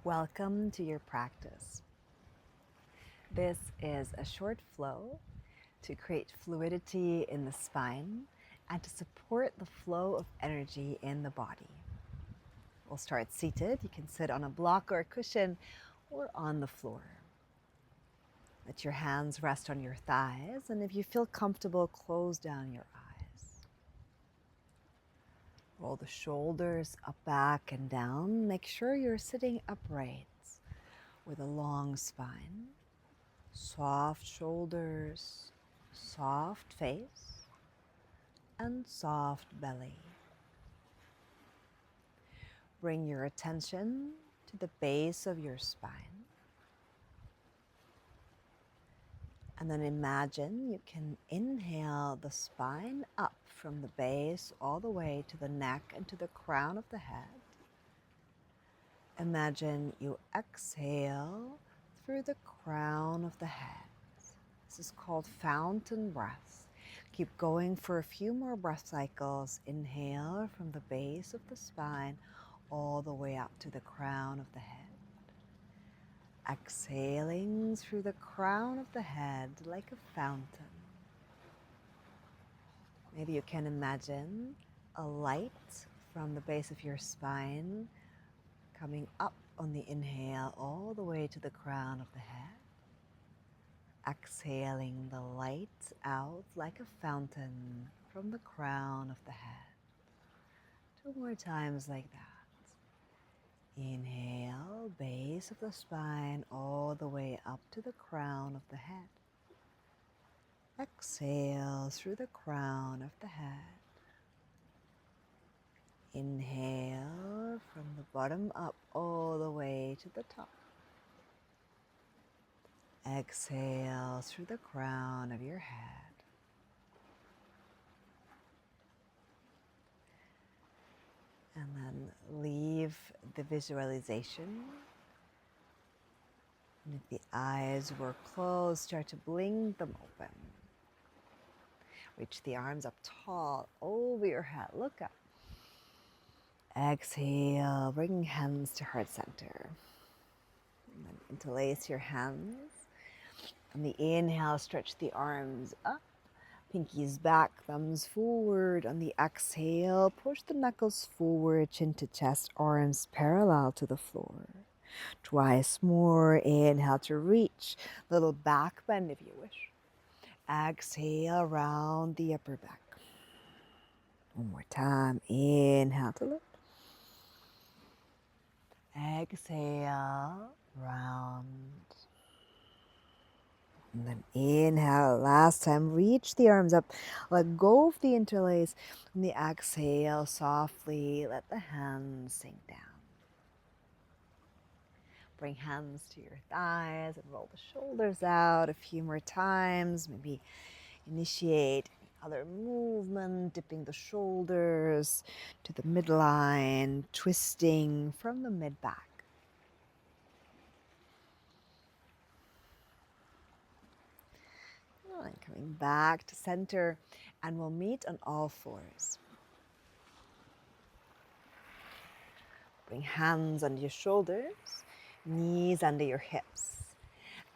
Welcome to your practice. This is a short flow to create fluidity in the spine and to support the flow of energy in the body. We'll start seated. You can sit on a block or a cushion or on the floor. Let your hands rest on your thighs, and if you feel comfortable, close down your eyes. Roll the shoulders up, back, and down. Make sure you're sitting upright with a long spine. Soft shoulders, soft face, and soft belly. Bring your attention to the base of your spine. And then imagine you can inhale the spine up from the base all the way to the neck and to the crown of the head. Imagine you exhale through the crown of the head. This is called fountain breath. Keep going for a few more breath cycles. Inhale from the base of the spine all the way up to the crown of the head. Exhaling through the crown of the head like a fountain. Maybe you can imagine a light from the base of your spine coming up on the inhale all the way to the crown of the head. Exhaling the light out like a fountain from the crown of the head. 2 more times like that. Inhale, base of the spine all the way up to the crown of the head. Exhale through the crown of the head. Inhale from the bottom up all the way to the top. Exhale through the crown of your head. And then leave the visualization. And if the eyes were closed, start to blink them open. Reach the arms up tall over your head. Look up. Exhale, bring hands to heart center. And then interlace your hands. On the inhale, stretch the arms up. Pinkies back, thumbs forward. On the exhale, push the knuckles forward, chin to chest, arms parallel to the floor. Twice more. Inhale to reach. Little back bend if you wish. Exhale, round the upper back. One more time. Inhale to lift. Exhale, round. And then inhale, last time, reach the arms up, let go of the interlace. On the exhale, softly let the hands sink down. Bring hands to your thighs and roll the shoulders out a few more times. Maybe initiate other movement, dipping the shoulders to the midline, twisting from the mid-back. And coming back to center, and we'll meet on all fours. Bring hands under your shoulders, knees under your hips,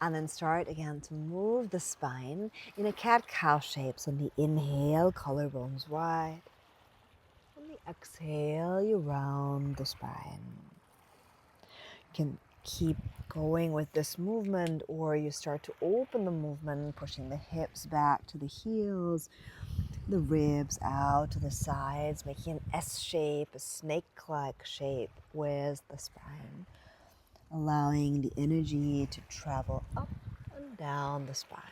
and then start again to move the spine in a cat-cow shape. So on the inhale, collarbones wide. On the exhale, you round the spine. You can keep going with this movement, or you start to open the movement, pushing the hips back to the heels, the ribs out to the sides, making an S shape, a snake-like shape with the spine, allowing the energy to travel up and down the spine.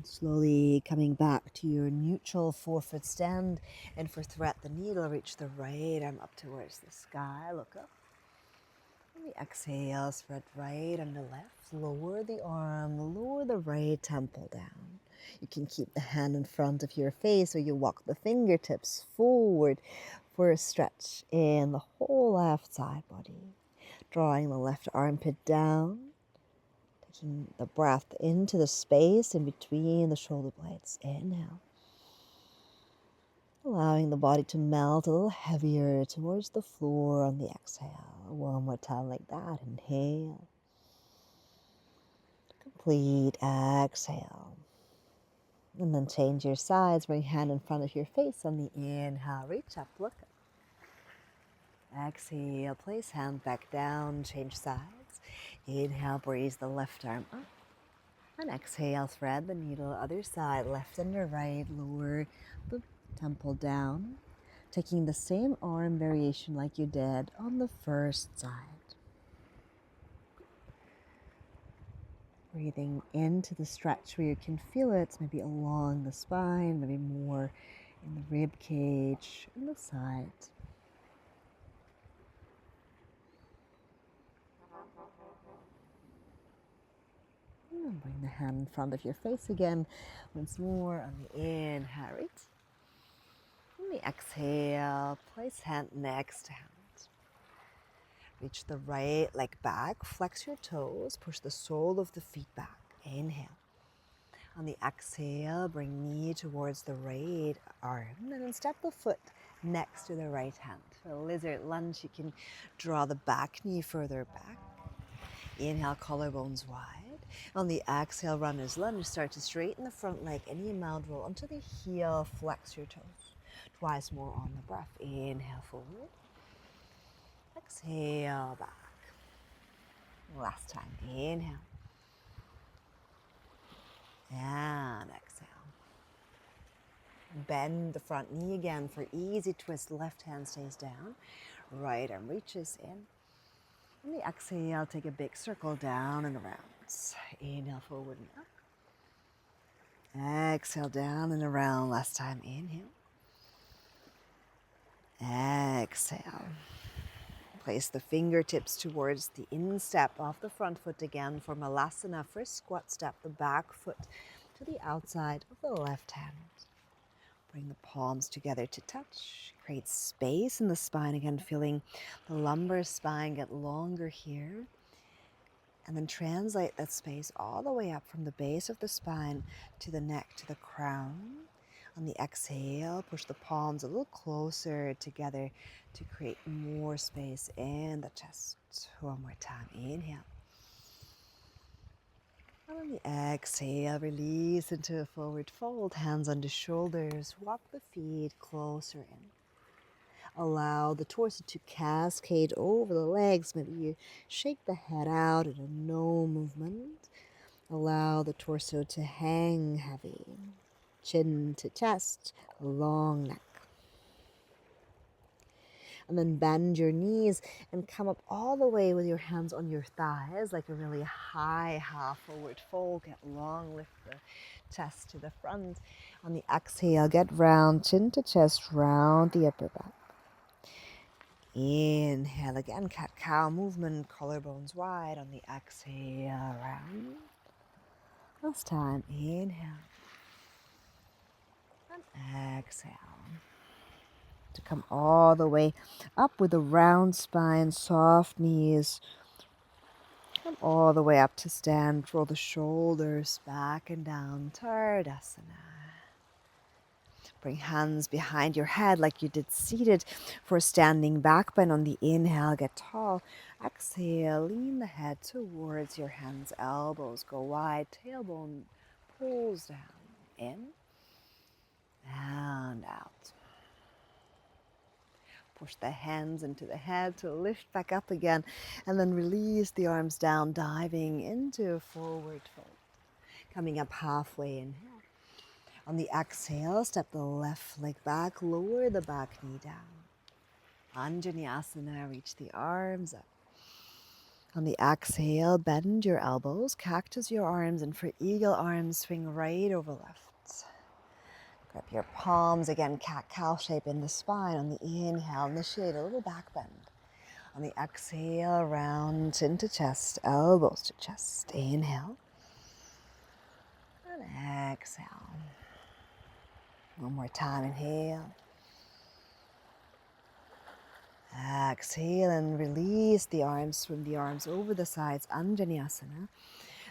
Slowly coming back to your neutral forefoot stand, and for thread the needle, reach the right arm up towards the sky, look up. On the exhale, spread right and the left, lower the arm, lower the right temple down. You can keep the hand in front of your face, or you walk the fingertips forward for a stretch in the whole left side body. Drawing the left armpit down, Taking the breath into the space in between the shoulder blades. Inhale. Allowing the body to melt a little heavier towards the floor on the exhale. One more time like that. Inhale. Complete exhale. And then change your sides. Bring hand in front of your face on the inhale. Reach up, look up. Exhale, place hand back down, change sides. Inhale, breathe the left arm up. And exhale, thread the needle, other side, left and the right, lower the temple down. Taking the same arm variation like you did on the first side. Breathing into the stretch where you can feel it, maybe along the spine, maybe more in the rib cage, and the side. And bring the hand in front of your face again. Once more on the inhale, right? On the exhale, place hand next to hand. Reach the right leg back, flex your toes, push the sole of the feet back. Inhale. On the exhale, bring knee towards the right arm, and then step the foot next to the right hand. For a lizard lunge, you can draw the back knee further back. Inhale, collarbones wide. On the exhale, runner's lunge, start to straighten the front leg, any amount, roll onto the heel, flex your toes. Twice more on the breath. Inhale, forward. Exhale, back. Last time. Inhale. And exhale. Bend the front knee again for easy twist. Left hand stays down. Right arm reaches in. On the exhale, take a big circle down and around. Inhale, forward and up. Exhale, down and around. Last time. Inhale. Exhale. Place the fingertips towards the instep of the front foot again for Malasana. First squat step, the back foot to the outside of the left hand. Bring the palms together to touch. Create space in the spine again, feeling the lumbar spine get longer here. And then translate that space all the way up from the base of the spine to the neck, to the crown. On the exhale, push the palms a little closer together to create more space in the chest. One more time. Inhale. And on the exhale, release into a forward fold. Hands on the shoulders. Walk the feet closer in. Allow the torso to cascade over the legs. Maybe you shake the head out in a no movement. Allow the torso to hang heavy. Chin to chest, long neck. And then bend your knees and come up all the way with your hands on your thighs, like a really high half forward fold. Get long, lift the chest to the front. On the exhale, get round, chin to chest, round the upper back. Inhale again, cat-cow movement, collarbones wide. On the exhale, round. Last time, inhale. And exhale. To come all the way up with a round spine, soft knees. Come all the way up to stand. Roll the shoulders back and down. Tardasana. Bring hands behind your head like you did seated for standing back bend. On the inhale, get tall. Exhale, lean the head towards your hands. Elbows go wide. Tailbone pulls down. In and out. Push the hands into the head to lift back up again, and then release the arms down, diving into a forward fold. Coming up halfway, inhale. On the exhale, step the left leg back, lower the back knee down. Anjaneyasana, reach the arms up. On the exhale, bend your elbows, cactus your arms, and for eagle arms, swing right over left. Grab your palms, again, cat-cow shape in the spine. On the inhale, initiate a little back bend. On the exhale, round into chest, elbows to chest. Inhale. And exhale. One more time, inhale. Exhale and release the arms, swing the arms over the sides, Anjaneyasana.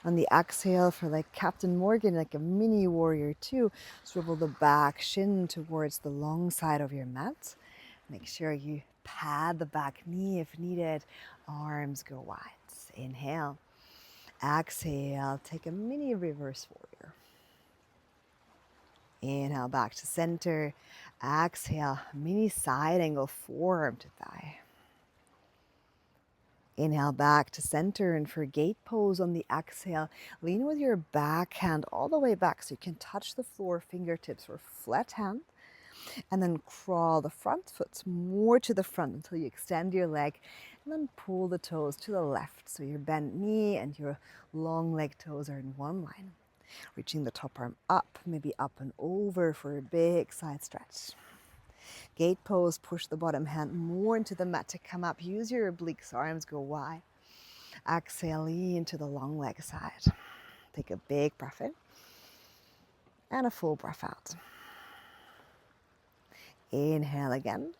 On the exhale, for like Captain Morgan, like a mini warrior two, swivel the back shin towards the long side of your mat. Make sure you pad the back knee if needed. Arms go wide. Inhale. Exhale, take a mini reverse warrior. Inhale back to center. Exhale, mini side angle forearm to thigh. Inhale back to center, and for gate pose on the exhale, lean with your back hand all the way back so you can touch the floor, fingertips for flat hand, and then crawl the front foot more to the front until you extend your leg, and then pull the toes to the left so your bent knee and your long leg toes are in one line. Reaching the top arm up, maybe up and over for a big side stretch. Gate pose, push the bottom hand more into the mat to come up. Use your obliques, arms go wide. Exhale, lean to the long leg side. Take a big breath in and a full breath out. Inhale again.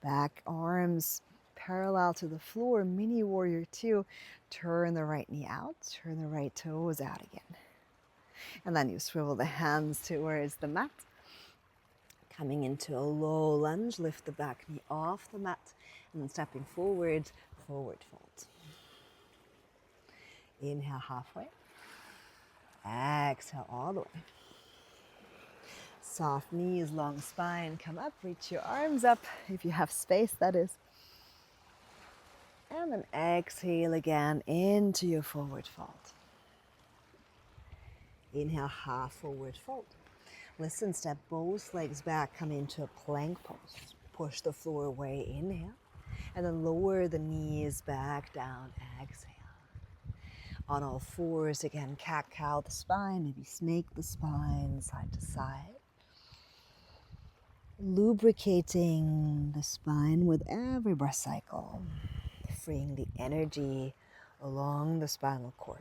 Back arms parallel to the floor, mini warrior two. Turn the right knee out, turn the right toes out again. And then you swivel the hands towards the mat. Coming into a low lunge, lift the back knee off the mat, and then stepping forward, forward fold. Inhale halfway. Exhale all the way. Soft knees, long spine, come up, reach your arms up, if you have space, that is. And then exhale again into your forward fold. Inhale, half forward fold. Listen, step both legs back, come into a plank pose. Push the floor away, inhale. And then lower the knees back down, exhale. On all fours, again, cat-cow the spine, maybe snake the spine side to side. Lubricating the spine with every breath cycle, freeing the energy along the spinal cord.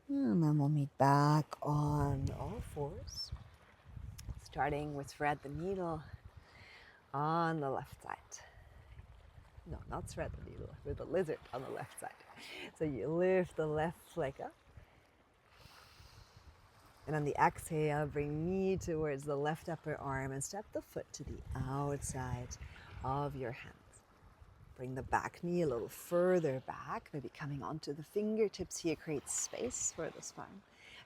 And then we'll meet back on all fours, starting with thread the needle on the left side. No, not thread the needle, with the lizard on the left side. So you lift the left leg up. And on the exhale, bring knee towards the left upper arm and step the foot to the outside of your hands. Bring the back knee a little further back, maybe coming onto the fingertips here, create space for the spine.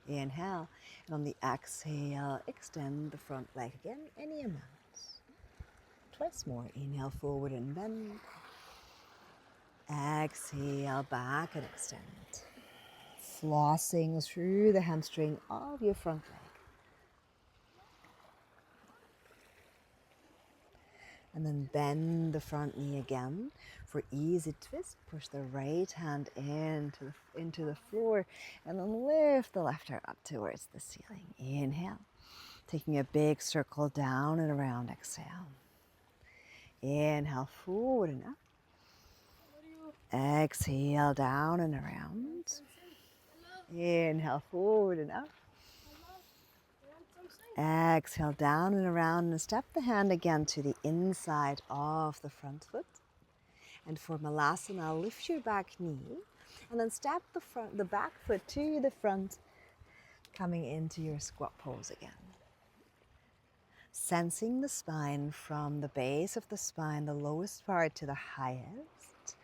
Inhale, and on the exhale, extend the front leg again, any amount. Twice more. Inhale, forward and bend. Exhale, back and extend. Flossing through the hamstring of your front leg. And then bend the front knee again. For easy twist, push the right hand into the floor and then lift the left arm up towards the ceiling. Inhale, taking a big circle down and around, exhale. Inhale, forward and up. Exhale, down and around. Inhale, forward and up. Exhale, down and around, and step the hand again to the inside of the front foot. And for Malasana, lift your back knee and then step the back foot to the front, coming into your squat pose again. Sensing the spine from the base of the spine, the lowest part to the highest.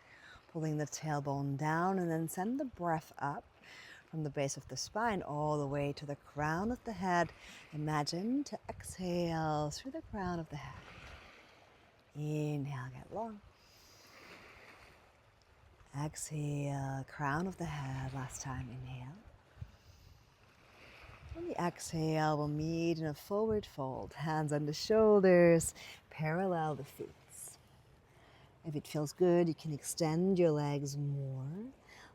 Pulling the tailbone down and then send the breath up from the base of the spine all the way to the crown of the head. Imagine to exhale through the crown of the head. Inhale, get long. Exhale, crown of the head, last time, inhale. On the exhale, we'll meet in a forward fold. Hands on the shoulders, parallel the feet. If it feels good, you can extend your legs more.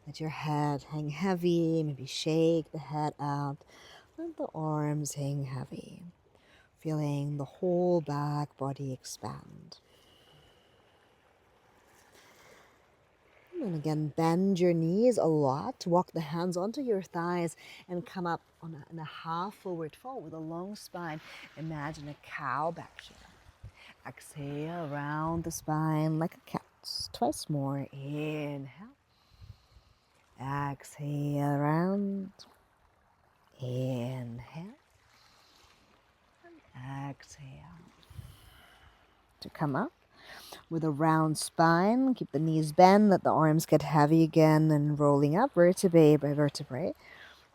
Let your head hang heavy, maybe shake the head out. Let the arms hang heavy. Feeling the whole back body expand. And again, bend your knees a lot. Walk the hands onto your thighs and come up in a half forward fold with a long spine. Imagine a cow back here. Exhale, round the spine like a cat. Twice more. Inhale. Exhale, round. Inhale. Exhale. To come up with a round spine. Keep the knees bent, let the arms get heavy again, and rolling up vertebrae by vertebrae.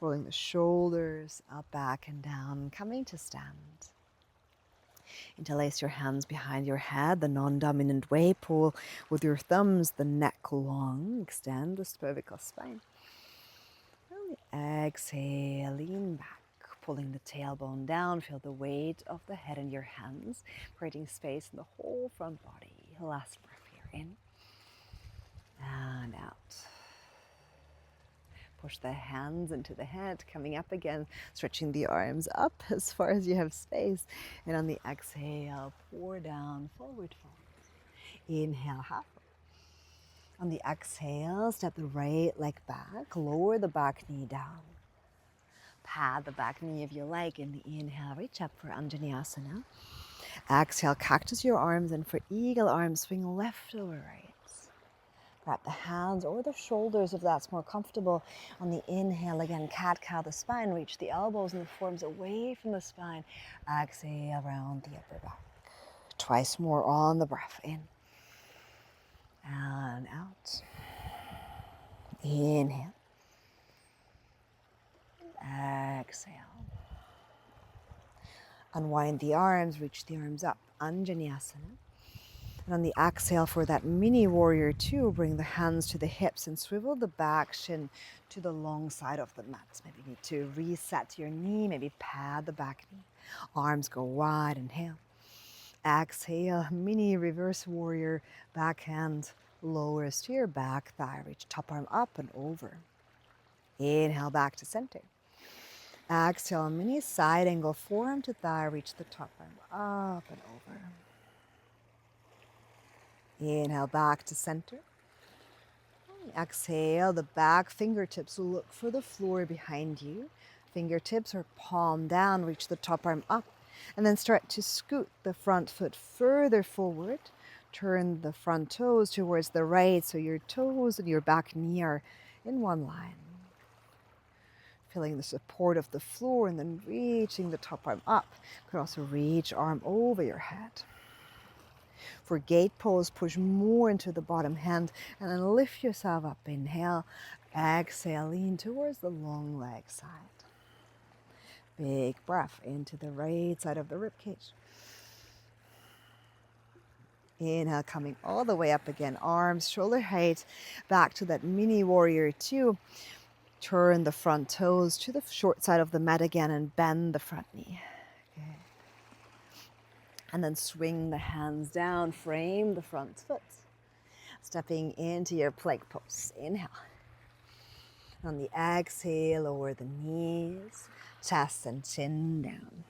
Rolling the shoulders up, back, and down, coming to stand. Interlace your hands behind your head, the non-dominant way. Pull with your thumbs the neck long. Extend the cervical spine. Exhale, lean back, pulling the tailbone down. Feel the weight of the head in your hands, creating space in the whole front body. Last breath here, in and out. Push the hands into the head, coming up again, stretching the arms up as far as you have space. And on the exhale, pour down, forward fold. Inhale, half. On the exhale, step the right leg back, lower the back knee down. Pad the back knee if you like. In the inhale, reach up for Anjaneyasana. Exhale, cactus your arms, and for eagle arms, swing left over right. Grab the hands or the shoulders if that's more comfortable. On the inhale, again, cat-cow the spine. Reach the elbows and the forearms away from the spine. Exhale, around the upper back. Twice more on the breath. In and out. Inhale. Exhale. Unwind the arms, reach the arms up. Anjaneyasana. And on the exhale for that mini warrior two, bring the hands to the hips and swivel the back shin to the long side of the mat. Maybe you need to reset your knee, maybe pad the back knee. Arms go wide, inhale. Exhale, mini reverse warrior, back hand lowers to your back thigh. Reach top arm up and over. Inhale, back to center. Exhale, mini side angle, forearm to thigh. Reach the top arm up and over. Inhale, back to center. Exhale, the back fingertips will look for the floor behind you. Fingertips are palm down, reach the top arm up. And then start to scoot the front foot further forward. Turn the front toes towards the right so your toes and your back knee are in one line. Feeling the support of the floor and then reaching the top arm up. You could also reach arm over your head. For gate pose, push more into the bottom hand and then lift yourself up. Inhale, exhale, lean towards the long leg side. Big breath into the right side of the ribcage. Inhale, coming all the way up again. Arms shoulder height, back to that mini warrior two. Turn the front toes to the short side of the mat again and bend the front knee. Okay. And then swing the hands down, frame the front foot. Stepping into your plank pose. Inhale. On the exhale, lower the knees, chest and chin down.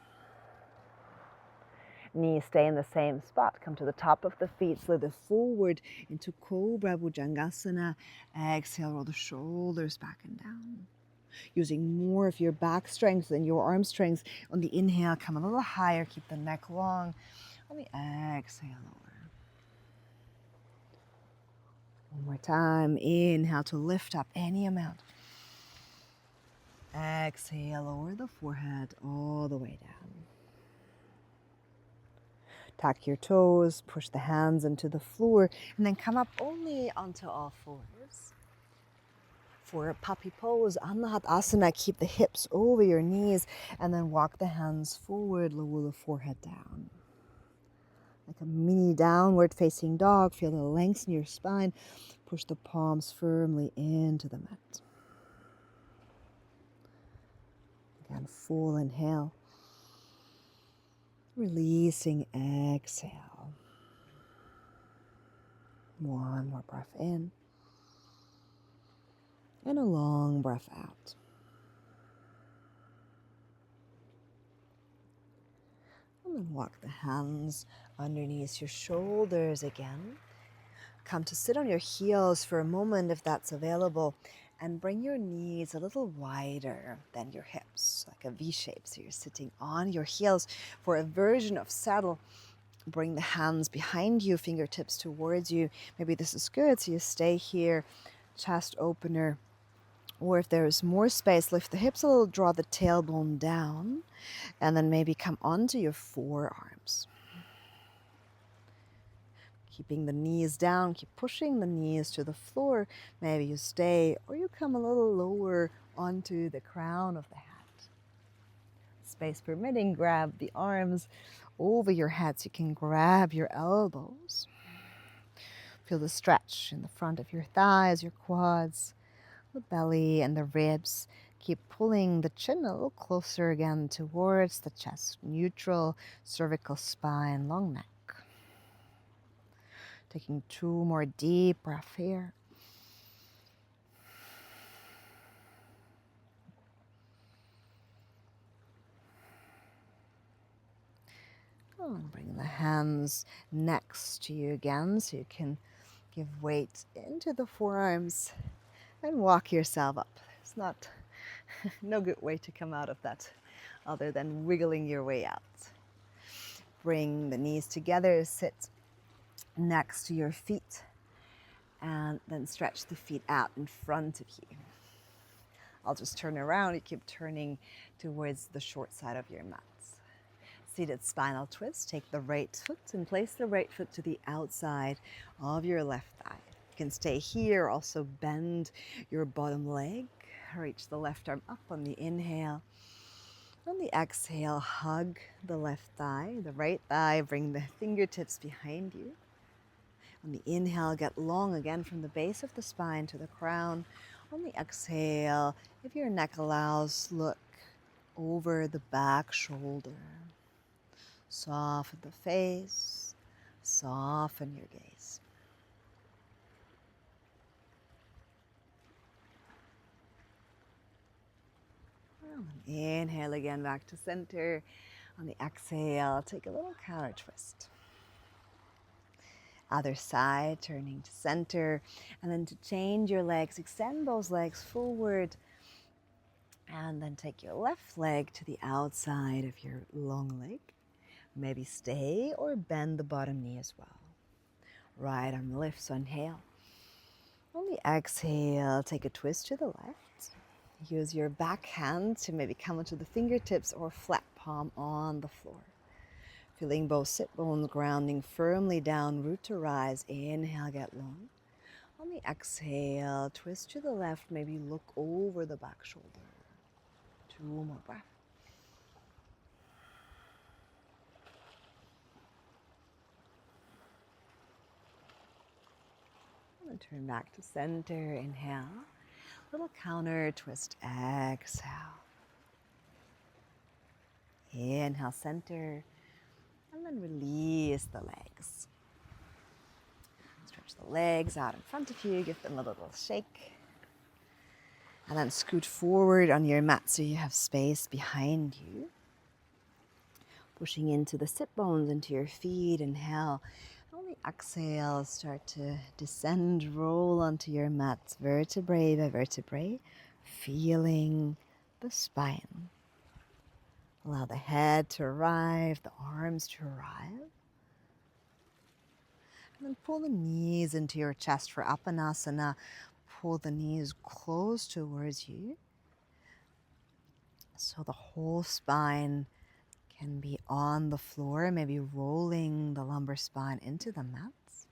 Knees stay in the same spot. Come to the top of the feet, slither forward into Cobra Bhujangasana. Exhale, roll the shoulders back and down. Using more of your back strength than your arm strength. On the inhale, come a little higher, keep the neck long. On the exhale, lower. One more time. Inhale to lift up any amount. Exhale, lower the forehead all the way down. Tuck your toes, push the hands into the floor, and then come up only onto all fours. For a puppy pose, Anahatasana, keep the hips over your knees, and then walk the hands forward, lower the forehead down. Like a mini downward facing dog, feel the length in your spine. Push the palms firmly into the mat. Again, full inhale. Releasing, exhale. One more breath in. And a long breath out. And then walk the hands underneath your shoulders again. Come to sit on your heels for a moment if that's available. And bring your knees a little wider than your hips, like a V shape. So you're sitting on your heels for a version of saddle. Bring the hands behind you, fingertips towards you. Maybe this is good, so you stay here, chest opener. Or if there's more space, lift the hips a little, draw the tailbone down, and then maybe come onto your forearms. Keeping the knees down, keep pushing the knees to the floor. Maybe you stay or you come a little lower onto the crown of the hat. Space permitting, grab the arms over your head so you can grab your elbows. Feel the stretch in the front of your thighs, your quads, the belly and the ribs. Keep pulling the chin a little closer again towards the chest. Neutral cervical spine, long neck. Taking 2 more deep breaths here. And bring the hands next to you again so you can give weight into the forearms and walk yourself up. It's no good way to come out of that other than wiggling your way out. Bring the knees together, sit next to your feet, and then stretch the feet out in front of you. I'll just turn around. You keep turning towards the short side of your mat. Seated spinal twist. Take the right foot and place the right foot to the outside of your left thigh. You can stay here. Also bend your bottom leg. Reach the left arm up on the inhale. On the exhale, hug the left thigh, the right thigh. Bring the fingertips behind you. On the inhale, get long again from the base of the spine to the crown. On the exhale, if your neck allows, look over the back shoulder. Soften the face, soften your gaze. Inhale again back to center. On the exhale, take a little counter twist. Other side, turning to center. And then to change your legs, extend those legs forward. And then take your left leg to the outside of your long leg. Maybe stay or bend the bottom knee as well. Right arm lifts, so inhale. On the exhale, take a twist to the left. Use your back hand to maybe come onto the fingertips or flat palm on the floor. Feeling both sit bones grounding firmly down, root to rise. Inhale, get long. On the exhale, twist to the left, maybe look over the back shoulder. 2 more breaths. And turn back to center. Inhale. Little counter twist. Exhale. Inhale, center. And then release the legs. Stretch the legs out in front of you. Give them a little shake. And then scoot forward on your mat so you have space behind you. Pushing into the sit bones, into your feet. Inhale. On the exhale, start to descend, roll onto your mat, vertebrae by vertebrae, feeling the spine. Allow the head to arrive, the arms to arrive. And then pull the knees into your chest for Apanasana. Pull the knees close towards you so the whole spine can be on the floor, maybe rolling the lumbar spine into the mats.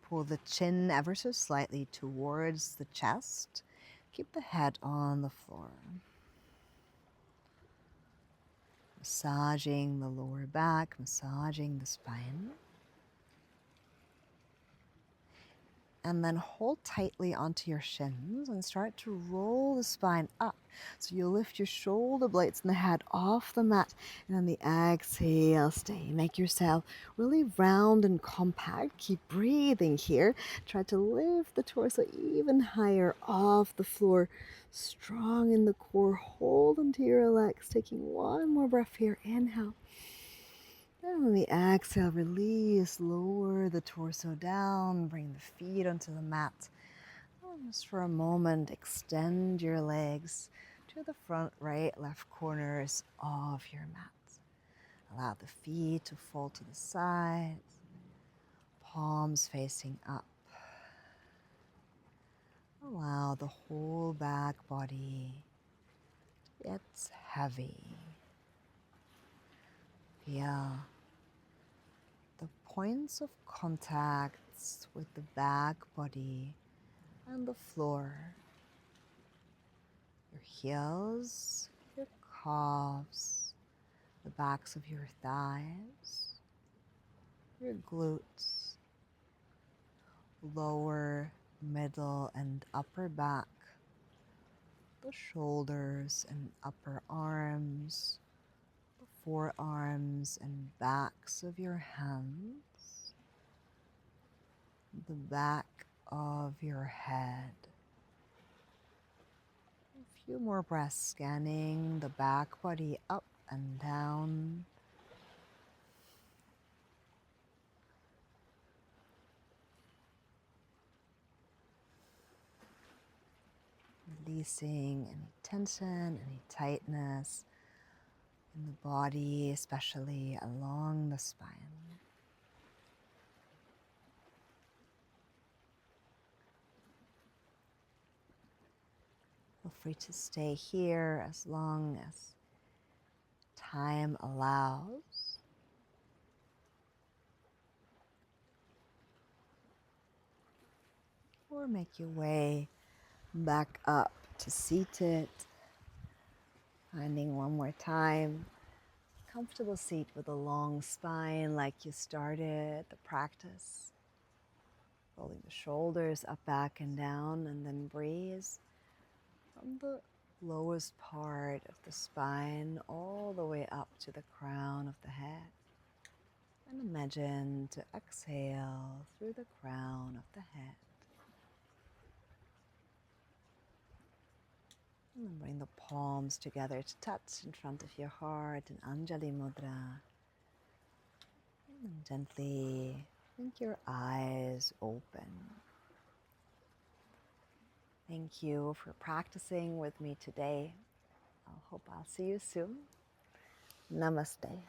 Pull the chin ever so slightly towards the chest. Keep the head on the floor. Massaging the lower back, massaging the spine. And then hold tightly onto your shins and start to roll the spine up. So you'll lift your shoulder blades and the head off the mat. And on the exhale, stay. Make yourself really round and compact. Keep breathing here. Try to lift the torso even higher off the floor. Strong in the core. Hold until you relax. Taking 1 more breath here. Inhale. And on the exhale, release, lower the torso down, bring the feet onto the mat. And just for a moment, extend your legs to the front, right, left corners of your mat. Allow the feet to fall to the sides, palms facing up. Allow the whole back body to get heavy. Feel the points of contacts with the back body and the floor. Your heels, your calves, the backs of your thighs, your glutes, lower, middle, and upper back, the shoulders and upper arms, the forearms and backs of your hands, the back of your head. A few more breaths scanning the back body up and down. Releasing any tension, any tightness in the body, especially along the spine. Feel free to stay here as long as time allows. Or make your way back up to seated. Finding one more time, comfortable seat with a long spine like you started the practice. Rolling the shoulders up, back, and down, and then breeze from the lowest part of the spine all the way up to the crown of the head. And imagine to exhale through the crown of the head. And then bring the palms together to touch in front of your heart in Anjali Mudra. And then gently blink your eyes open. Thank you for practicing with me today. I hope I'll see you soon. Namaste.